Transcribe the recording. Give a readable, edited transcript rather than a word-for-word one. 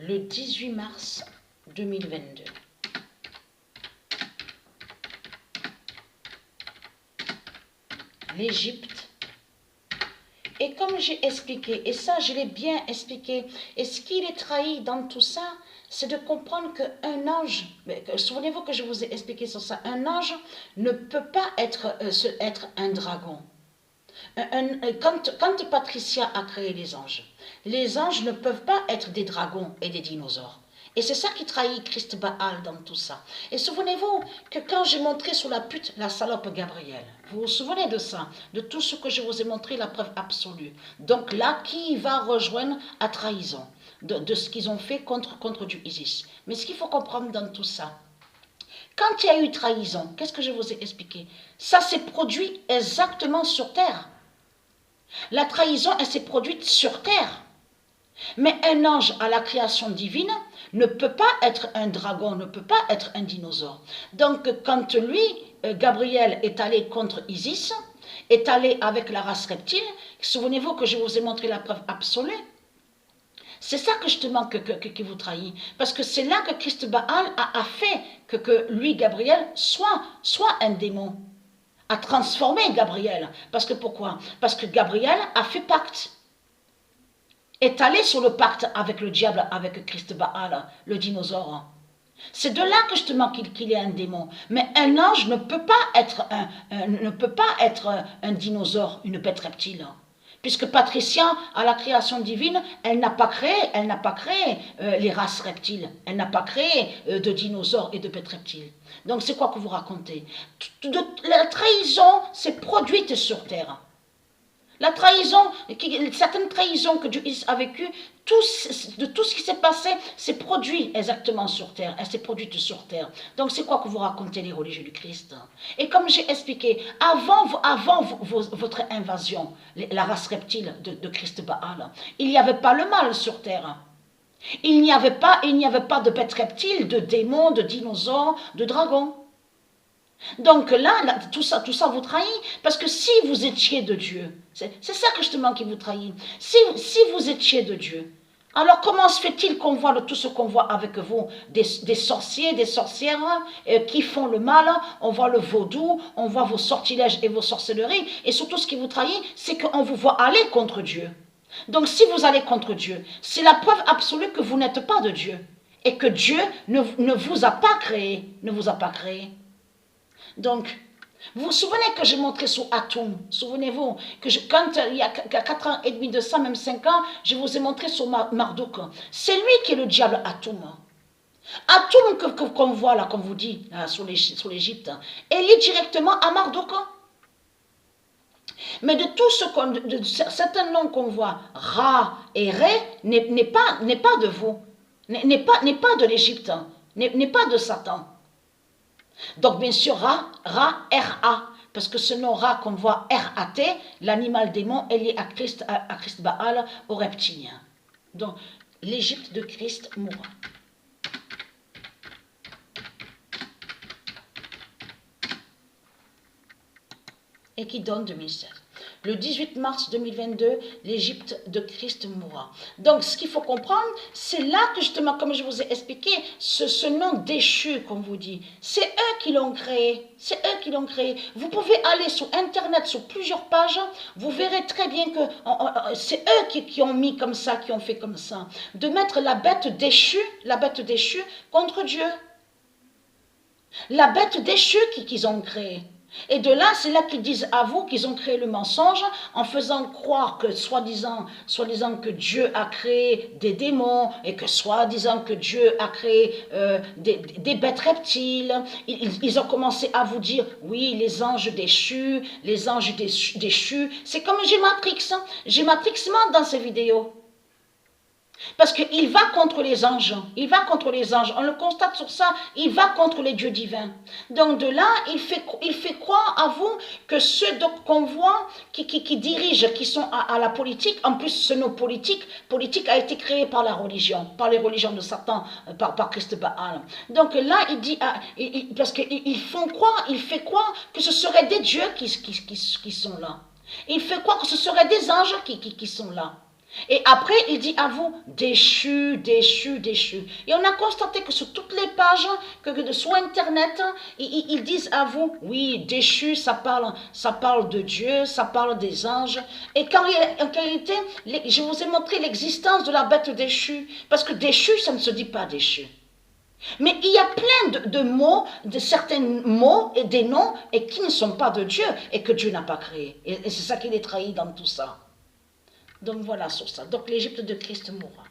le 18 mars 2022. L'Égypte. Et comme j'ai expliqué, et ça je l'ai bien expliqué, et ce qui est trahi dans tout ça, c'est de comprendre qu'un ange, souvenez-vous que je vous ai expliqué sur ça, un ange ne peut pas être un dragon. Quand Patricia a créé les anges ne peuvent pas être des dragons et des dinosaures. Et c'est ça qui trahit Christ Baal dans tout ça. Et souvenez-vous que quand j'ai montré sur la pute, la salope Gabrielle, vous vous souvenez de ça, de tout ce que je vous ai montré, la preuve absolue. Donc là, qui va rejoindre à trahison de ce qu'ils ont fait contre du Isis. Mais ce qu'il faut comprendre dans tout ça, quand il y a eu trahison, qu'est-ce que je vous ai expliqué? Ça s'est produit exactement sur terre. La trahison, elle s'est produite sur terre. Mais un ange à la création divine ne peut pas être un dragon, ne peut pas être un dinosaure. Donc quand lui, Gabriel, est allé contre Isis, est allé avec la race reptile, souvenez-vous que je vous ai montré la preuve absolue. C'est ça que justement qui vous trahit. Parce que c'est là que Christ Baal a fait que lui, Gabriel, soit un démon. A transformé Gabriel. Parce que pourquoi? Parce que Gabriel a fait pacte. Est allé sur le pacte avec le diable, avec Christ Baal, le dinosaure. C'est de là que justement qu'il est un démon. Mais un ange ne peut pas être un dinosaure, une bête reptile. Puisque Patricia, à la création divine, elle n'a pas créé les races reptiles. Elle n'a pas créé de dinosaures et de bêtes reptiles. Donc c'est quoi que vous racontez? La trahison s'est produite sur terre. La trahison, certaines trahisons que Dieu a vécues, de tout ce qui s'est passé, s'est produit exactement sur terre. Elle s'est produite sur terre. Donc c'est quoi que vous racontez, les religieux du Christ? Et comme j'ai expliqué, avant votre invasion, la race reptile de Christ Baal, il n'y avait pas le mal sur terre. Il n'y avait pas de bêtes reptiles, de démons, de dinosaures, de dragons. Donc là, tout ça vous trahit, parce que si vous étiez de Dieu, c'est ça que justement qui vous trahit, si vous étiez de Dieu, alors comment se fait-il qu'on voit tout ce qu'on voit avec vous, des sorciers, des sorcières qui font le mal, on voit le vaudou, on voit vos sortilèges et vos sorcelleries, et surtout ce qui vous trahit, c'est qu'on vous voit aller contre Dieu. Donc si vous allez contre Dieu, c'est la preuve absolue que vous n'êtes pas de Dieu, et que Dieu ne vous a pas créé, Donc, vous vous souvenez que j'ai montré sur Atum, souvenez-vous, que quand il y a 4 ans et demi de ça, même 5 ans, je vous ai montré sur Marduk. C'est lui qui est le diable Atum. Atum qu'on voit là, comme vous dit, là, sur l'Égypte, est lié directement à Marduk. Mais de certains noms qu'on voit, Ra et Ré, n'est pas de vous, n'est pas de l'Égypte, n'est pas de Satan. Donc bien sûr, Ra, R-A, parce que ce nom Ra qu'on voit R-A-T, l'animal démon est lié à Christ Baal, aux reptiliens. Donc l'Égypte de Christ mourra. Et qui donne 2016. Le 18 mars 2022, l'Égypte de Christ mourra. Donc, ce qu'il faut comprendre, c'est là que justement, comme je vous ai expliqué, ce nom déchu, comme vous dit, c'est eux qui l'ont créé. C'est eux qui l'ont créé. Vous pouvez aller sur Internet, sur plusieurs pages, vous verrez très bien que c'est eux qui ont mis comme ça, qui ont fait comme ça. De mettre la bête déchue contre Dieu. La bête déchue qu'ils ont créée. Et de là, c'est là qu'ils disent à vous qu'ils ont créé le mensonge en faisant croire que soi-disant que Dieu a créé des démons et que soi-disant que Dieu a créé des bêtes reptiles. Ils ont commencé à vous dire, oui, les anges déchus, C'est comme Gématrix. Gématrix ment dans ses vidéos. Parce qu'il va contre les anges, on le constate sur ça, il va contre les dieux divins. Donc de là, il fait croire à vous que ceux qu'on voit qui dirigent, qui sont à la politique, en plus ce nom politique a été créé par la religion, par les religions de Satan, par Christ Baal. Donc là, il dit, parce qu'il fait croire que ce seraient des dieux qui sont là. Il fait croire que ce seraient des anges qui sont là. Et après, il dit à vous, déchu, déchu, déchu. Et on a constaté que sur toutes les pages, sur Internet, ils disent à vous, oui, déchu, ça parle de Dieu, ça parle des anges. Et en réalité, je vous ai montré l'existence de la bête déchue. Parce que déchu, ça ne se dit pas déchu. Mais il y a plein de mots, de certains mots et des noms, et qui ne sont pas de Dieu, et que Dieu n'a pas créé. Et c'est ça qui est trahi dans tout ça. Donc voilà sur ça. Donc l'Égypte de Christ mourra.